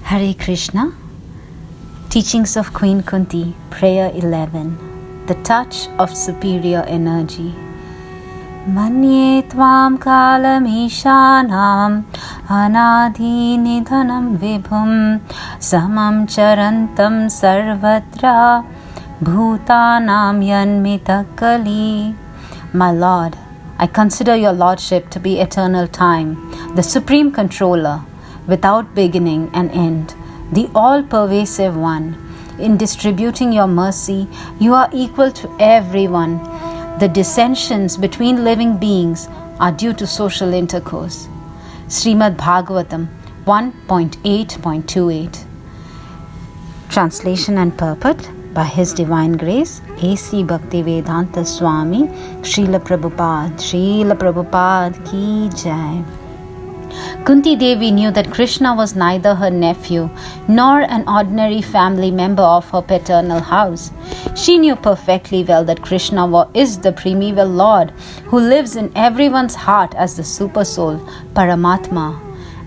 Hare Krishna. Teachings of Queen Kunti, Prayer 11. The touch of superior energy. Manye tvam kalam ishanam anadhi nidhanam vibhum samam charantam sarvatra bhutanam yanmitakali. My Lord, I consider your Lordship to be eternal time, the supreme controller, without beginning and end, the all-pervasive one. In distributing your mercy, you are equal to everyone. The dissensions between living beings are due to social intercourse. Srimad Bhagavatam 1.8.28. Translation and purport by His Divine Grace, A.C. Bhaktivedanta Swami, Srila Prabhupada Ki Jai. Kunti Devi knew that Krishna was neither her nephew nor an ordinary family member of her paternal house. She knew perfectly well that Krishna is the primeval Lord who lives in everyone's heart as the super soul, Paramatma.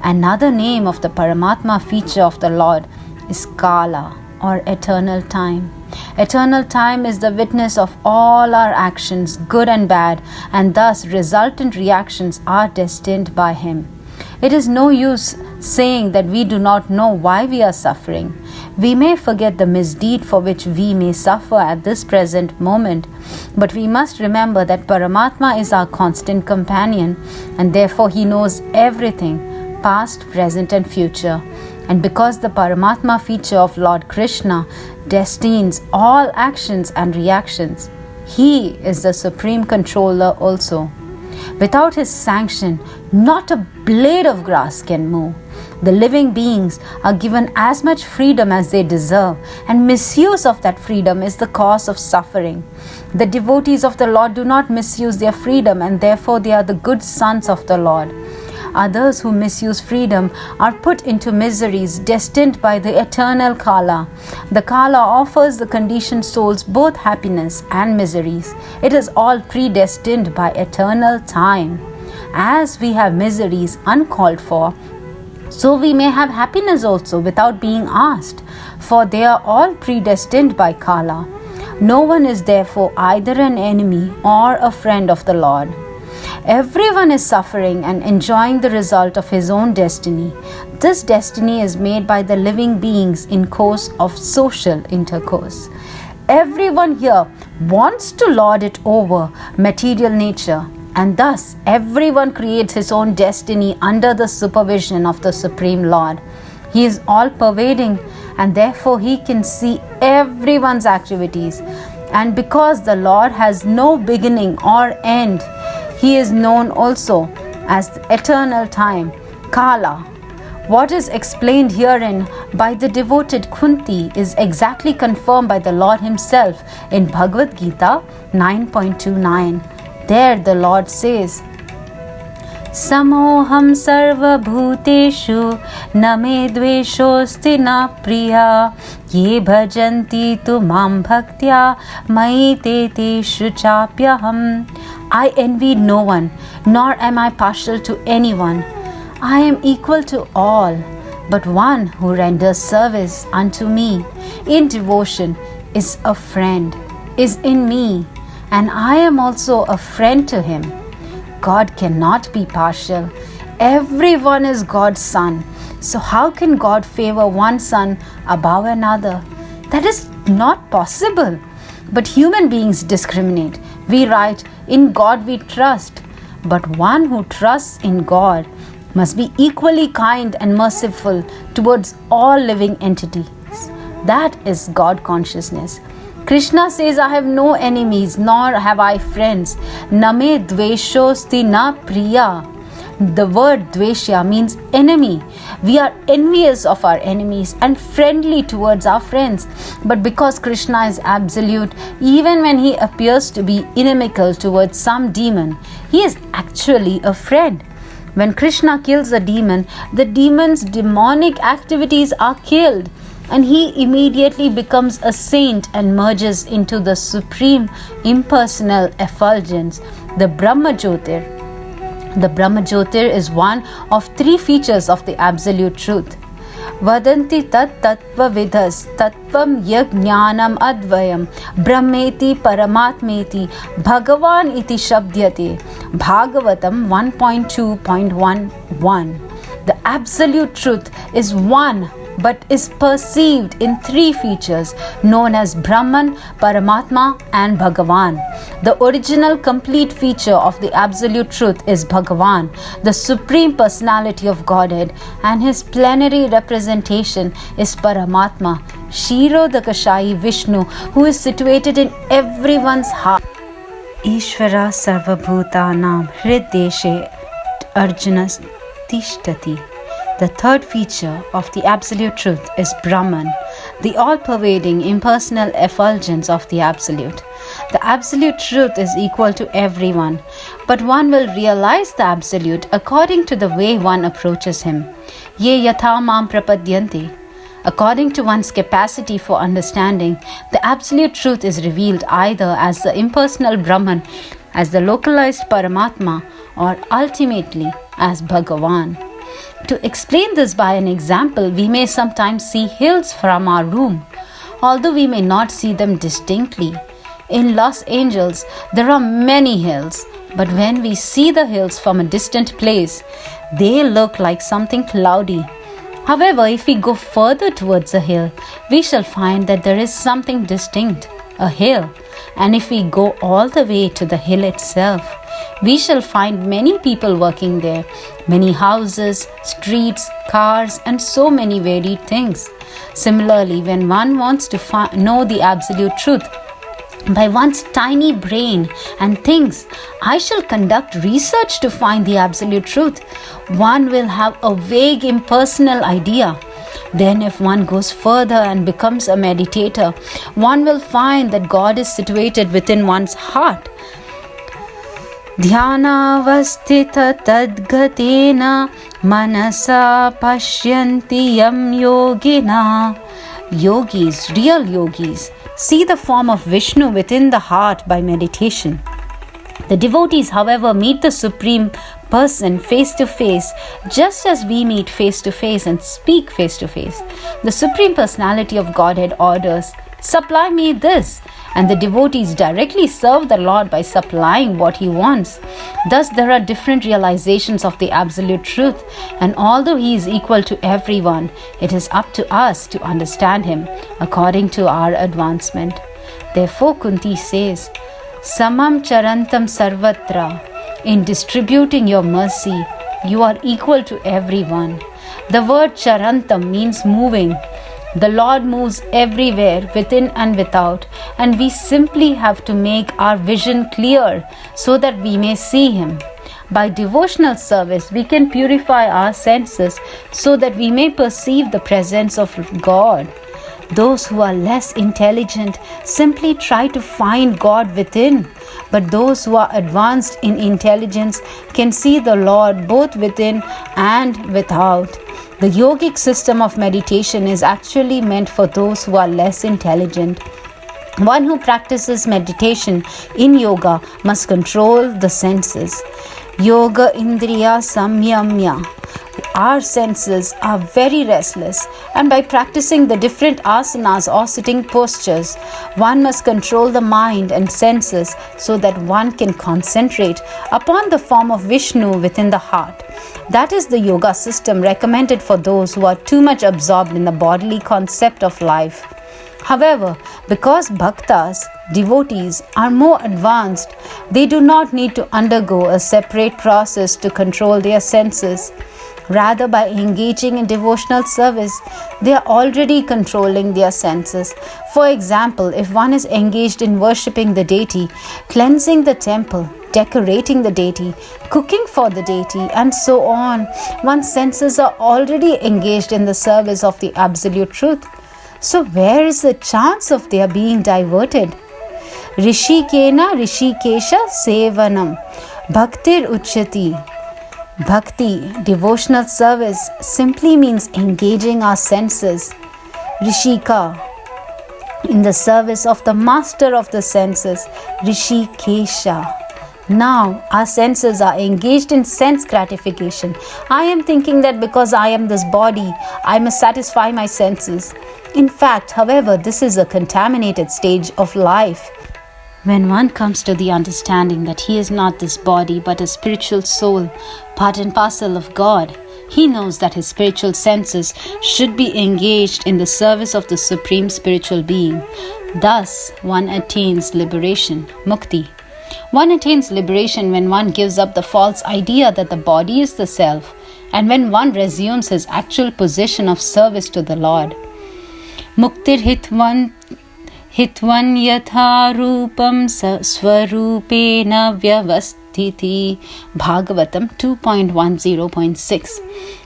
Another name of the Paramatma feature of the Lord is Kala, or eternal time. Eternal time is the witness of all our actions, good and bad, and thus resultant reactions are destined by Him. It is no use saying that we do not know why we are suffering. We may forget the misdeed for which we may suffer at this present moment, but we must remember that Paramatma is our constant companion, and therefore He knows everything, past, present, and future. And because the Paramatma feature of Lord Krishna destines all actions and reactions, He is the supreme controller also. Without His sanction, not a blade of grass can move. The living beings are given as much freedom as they deserve, and misuse of that freedom is the cause of suffering. The devotees of the Lord do not misuse their freedom, and therefore they are the good sons of the Lord. Others who misuse freedom are put into miseries destined by the eternal Kala. The Kala offers the conditioned souls both happiness and miseries. It is all predestined by eternal time. As we have miseries uncalled for, so we may have happiness also without being asked, for they are all predestined by Kala. No one is therefore either an enemy or a friend of the Lord. Everyone is suffering and enjoying the result of his own destiny. This destiny is made by the living beings in course of social intercourse. Everyone here wants to lord it over material nature, and thus everyone creates his own destiny under the supervision of the Supreme Lord. He is all-pervading, and therefore He can see everyone's activities. And because the Lord has no beginning or end, He is known also as the eternal time, Kala. What is explained herein by the devoted Kunti is exactly confirmed by the Lord Himself in Bhagavad Gita 9.29. There the Lord says, Samoham sarva bhuteshu name dveshosti na priya ye bhajanti tu mam bhaktya mai te teshu chapyaham. I envy no one, nor am I partial to anyone. I am equal to all, but one who renders service unto me in devotion is a friend, is in me, and I am also a friend to him. God cannot be partial. Everyone is God's son. So how can God favor one son above another? That is not possible. But human beings discriminate. We write, in God we trust. But one who trusts in God must be equally kind and merciful towards all living entities. That is God consciousness. Krishna says, I have no enemies, nor have I friends. Name dveshosti na priya. The word dveshya means enemy. We are envious of our enemies and friendly towards our friends. But because Krishna is absolute, even when He appears to be inimical towards some demon, He is actually a friend. When Krishna kills a demon, the demon's demonic activities are killed, and he immediately becomes a saint and merges into the supreme impersonal effulgence, the Brahma Jyotir. The Brahma Jyotir is one of three features of the Absolute Truth. Vadanti tat tattvavidhas tattvam yajnanam advayam brahmeti paramatmeti bhagavan iti shabdyate. Bhagavatam 1.2.11. The absolute truth is one but is perceived in three features known as Brahman, Paramatma and Bhagavan. The original complete feature of the absolute truth is Bhagavan, the supreme personality of Godhead, and his plenary representation is Paramatma, Kshirodakashayi Vishnu, who is situated in everyone's heart. Ishvara Sarvabhutanam Hriddeshe Arjuna Tishtati. The third feature of the absolute truth is Brahman, the all-pervading impersonal effulgence of the absolute. The absolute truth is equal to everyone, but one will realize the absolute according to the way one approaches him. Ye yatha mam prapadyanti. According to one's capacity for understanding, the absolute truth is revealed either as the impersonal Brahman, as the localized Paramatma, or ultimately as Bhagavan. To explain this by an example, we may sometimes see hills from our room, although we may not see them distinctly. In Los Angeles, there are many hills, but when we see the hills from a distant place, they look like something cloudy. However, if we go further towards a hill, we shall find that there is something distinct, a hill. And if we go all the way to the hill itself, we shall find many people working there, many houses, streets, cars, and so many varied things. Similarly, when one wants to know the absolute truth by one's tiny brain and thinks, I shall conduct research to find the absolute truth, one will have a vague impersonal idea. Then if one goes further and becomes a meditator, one will find that God is situated within one's heart. Dhyanavasthita tadgatena manasa pashyanti yam yogina. Yogis, real yogis, see the form of Vishnu within the heart by meditation. The devotees, however, meet the Supreme Person face to face, just as we meet face to face and speak face to face. The Supreme Personality of Godhead orders, supply me this, and the devotees directly serve the Lord by supplying what he wants. Thus, there are different realizations of the absolute truth, and although he is equal to everyone, it is up to us to understand him according to our advancement. Therefore, Kunti says, Samam charantam sarvatra. In distributing your mercy, you are equal to everyone. The word charantam means moving. The Lord moves everywhere, within and without, and we simply have to make our vision clear so that we may see him. By devotional service, we can purify our senses so that we may perceive the presence of God. Those who are less intelligent simply try to find God within, but those who are advanced in intelligence can see the Lord both within and without. The yogic system of meditation is actually meant for those who are less intelligent. One who practices meditation in yoga must control the senses. Yoga Indriya Samyamya. Our senses are very restless, and by practicing the different asanas or sitting postures, one must control the mind and senses so that one can concentrate upon the form of Vishnu within the heart. That is the yoga system recommended for those who are too much absorbed in the bodily concept of life. However, because bhaktas, devotees, are more advanced, they do not need to undergo a separate process to control their senses. Rather, by engaging in devotional service, they are already controlling their senses. For example, if one is engaged in worshipping the deity, cleansing the temple, decorating the deity, cooking for the deity, and so on, one's senses are already engaged in the service of the absolute truth. So where is the chance of their being diverted? Rishikena Rishikesha Sevanam Bhaktir Uchyati. Bhakti, devotional service, simply means engaging our senses. Rishika, in the service of the master of the senses, Rishikesha. Now our senses are engaged in sense gratification. I am thinking that because I am this body, I must satisfy my senses. In fact, however, this is a contaminated stage of life. When one comes to the understanding that he is not this body but a spiritual soul, part and parcel of God, he knows that his spiritual senses should be engaged in the service of the Supreme Spiritual Being. Thus, one attains liberation, mukti. One attains liberation when one gives up the false idea that the body is the self, and when one resumes his actual position of service to the Lord. Muktir hitvan yatha rupam swarupena vyavasthiti. Bhagavatam 2.10.6.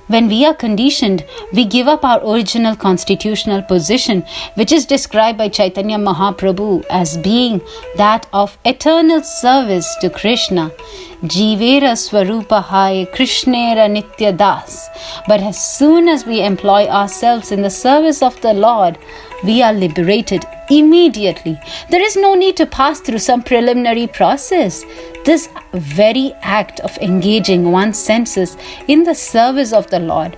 When we are conditioned, we give up our original constitutional position, which is described by Chaitanya Mahaprabhu as being that of eternal service to Krishna. Jivera Swarupahaya Krishnera Nitya Das. But as soon as we employ ourselves in the service of the Lord, we are liberated immediately. There is no need to pass through some preliminary process. This very act of engaging one's senses in the service of the Lord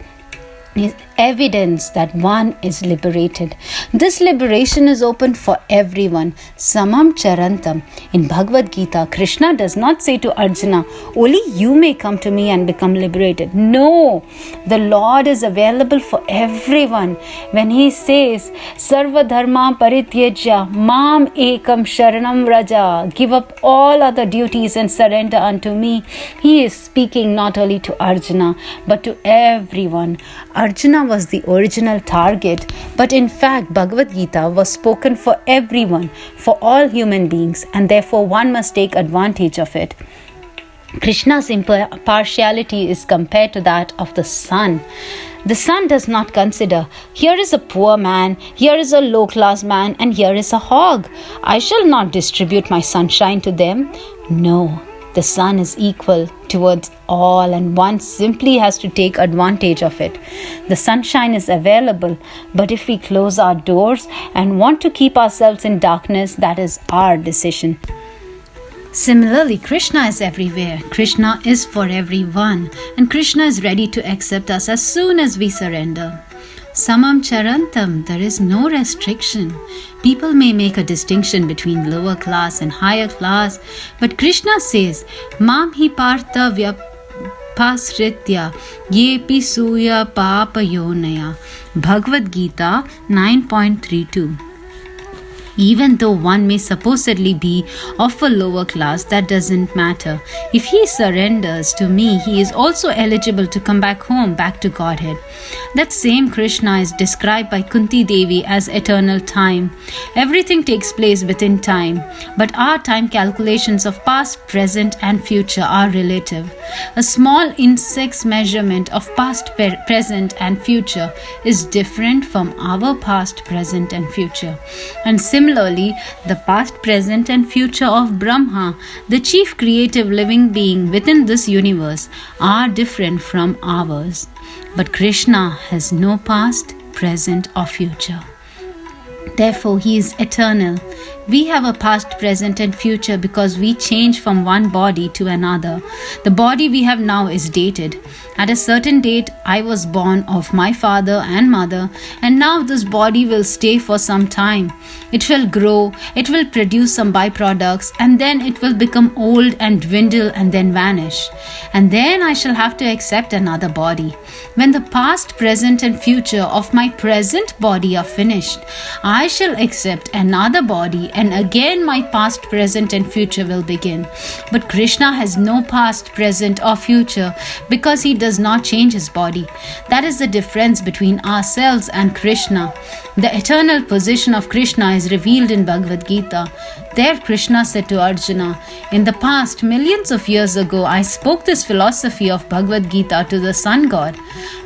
is evidence that one is liberated. This liberation is open for everyone. Samam charantam. In Bhagavad Gita, Krishna does not say to Arjuna, only you may come to me and become liberated. No, the Lord is available for everyone. When he says, Sarva dharma parityajya mam ekam sharanam raja, give up all other duties and surrender unto me, he is speaking not only to Arjuna but to everyone. Arjuna was the original target, but in fact Bhagavad Gita was spoken for everyone, for all human beings, and therefore one must take advantage of it. Krishna's impartiality is compared to that of the sun. The sun does not consider, here is a poor man, here is a low-class man, and here is a hog. I shall not distribute my sunshine to them. No, the sun is equal towards all, and one simply has to take advantage of it. The sunshine is available, but if we close our doors and want to keep ourselves in darkness, that is our decision. Similarly, Krishna is everywhere. Krishna is for everyone, and Krishna is ready to accept us as soon as we surrender. Samam charantam, there is no restriction. People may make a distinction between lower class and higher class, but Krishna says, Mam hi partha vyapasritya yepi suya papayonaya. Bhagavad Gita 9.32. Even though one may supposedly be of a lower class, that doesn't matter. If he surrenders to me, he is also eligible to come back home, back to Godhead. That same Krishna is described by Kunti Devi as eternal time. Everything takes place within time, but our time calculations of past, present, and future are relative. A small insect's measurement of past, present, and future is different from our past, present, and future. And similarly, the past, present, and future of Brahma, the chief creative living being within this universe, are different from ours. But Krishna has no past, present, or future. Therefore, he is eternal. We have a past, present, and future because we change from one body to another. The body we have now is dated. At a certain date, I was born of my father and mother, and now this body will stay for some time. It will grow, it will produce some byproducts, and then it will become old and dwindle and then vanish. And then I shall have to accept another body. When the past, present, and future of my present body are finished, I shall accept another body, and again my past, present, and future will begin. But Krishna has no past, present, or future because he does not change his body. That is the difference between ourselves and Krishna. The eternal position of Krishna is revealed in Bhagavad Gita. There Krishna said to Arjuna, in the past, millions of years ago, I spoke this philosophy of Bhagavad Gita to the sun god.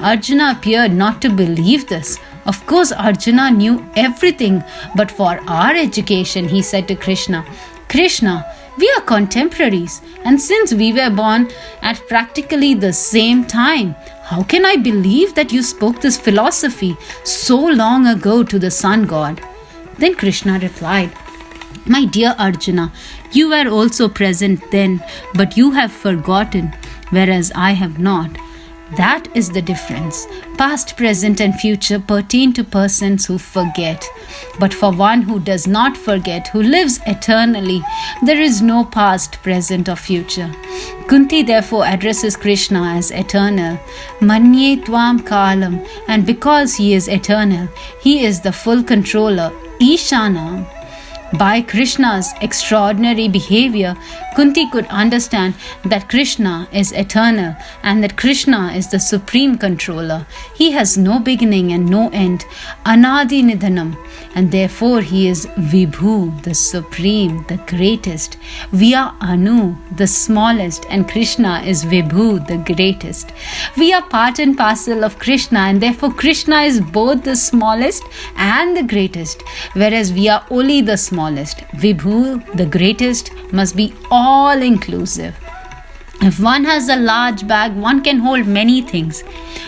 Arjuna appeared not to believe this. Of course, Arjuna knew everything, but for our education, he said to Krishna, Krishna, we are contemporaries, and since we were born at practically the same time, how can I believe that you spoke this philosophy so long ago to the sun god? Then Krishna replied, my dear Arjuna, You were also present then, but you have forgotten, whereas I have not. That is the difference. Past, present, and future pertain to persons who forget. But for one who does not forget, who lives eternally, there is no past, present, or future. Kunti therefore addresses Krishna as eternal. Manye tvam kalam. And because he is eternal, he is the full controller, Ishana. By Krishna's extraordinary behavior, Kunti could understand that Krishna is eternal and that Krishna is the supreme controller. He has no beginning and no end, Anadi Nidhanam, and therefore he is Vibhu, the supreme, the greatest. We are Anu, the smallest, and Krishna is Vibhu, the greatest. We are part and parcel of Krishna, and therefore Krishna is both the smallest and the greatest, whereas we are only the smallest. Vibhu, the greatest, must be all inclusive. If one has a large bag, one can hold many things,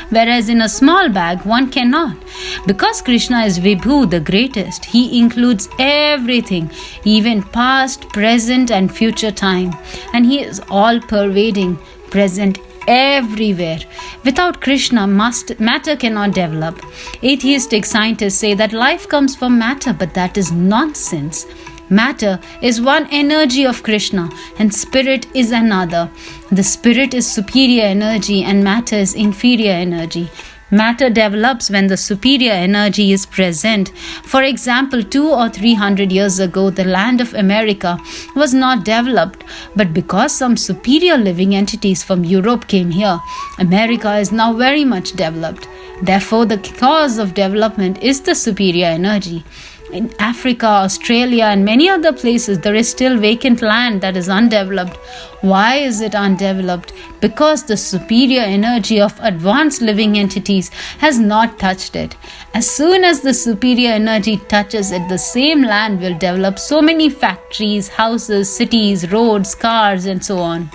whereas in a small bag, one cannot. Because Krishna is Vibhu, the greatest, he includes everything, even past, present, and future time. And he is all pervading, present everywhere. Without Krishna, matter cannot develop. Atheistic scientists say that life comes from matter, but that is nonsense. Matter is one energy of Krishna and spirit is another. The spirit is superior energy and matter is inferior energy. Matter develops when the superior energy is present. For example, 200 or 300 years ago, the land of America was not developed. But because some superior living entities from Europe came here, America is now very much developed. Therefore, the cause of development is the superior energy. In Africa, Australia, and many other places, there is still vacant land that is undeveloped. Why is it undeveloped? Because the superior energy of advanced living entities has not touched it. As soon as the superior energy touches it, the same land will develop so many factories, houses, cities, roads, cars, and so on.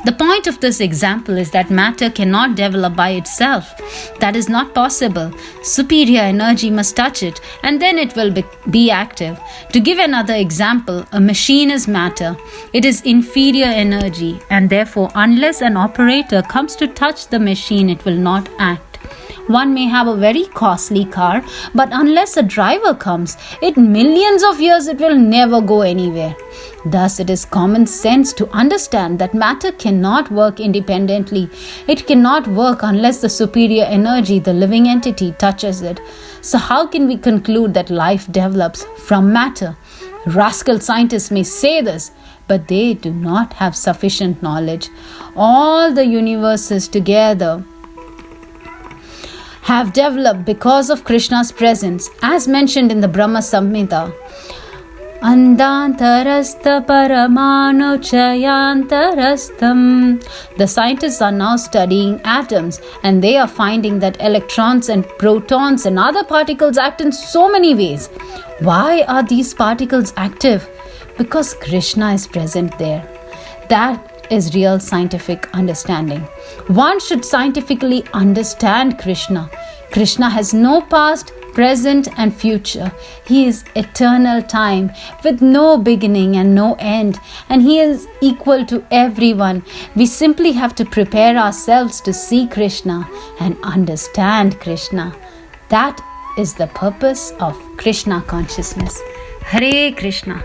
The point of this example is that matter cannot develop by itself. That is not possible. Superior energy must touch it and then it will be active. To give another example, a machine is matter. It is inferior energy and therefore unless an operator comes to touch the machine, it will not act. One may have a very costly car, but unless a driver comes, in millions of years it will never go anywhere. Thus, it is common sense to understand that matter cannot work independently. It cannot work unless the superior energy, the living entity, touches it. So how can we conclude that life develops from matter? Rascal scientists may say this, but they do not have sufficient knowledge. All the universes together have developed because of Krishna's presence, as mentioned in the Brahma Samhita. Andantarastha paramano chayantarastham. The scientists are now studying atoms and they are finding that electrons and protons and other particles act in so many ways. Why are these particles active? Because Krishna is present there. That is real scientific understanding. One should scientifically understand Krishna. Krishna has no past, present, and future. He is eternal time with no beginning and no end, and he is equal to everyone. We simply have to prepare ourselves to see Krishna and understand Krishna. That is the purpose of Krishna consciousness. Hare Krishna.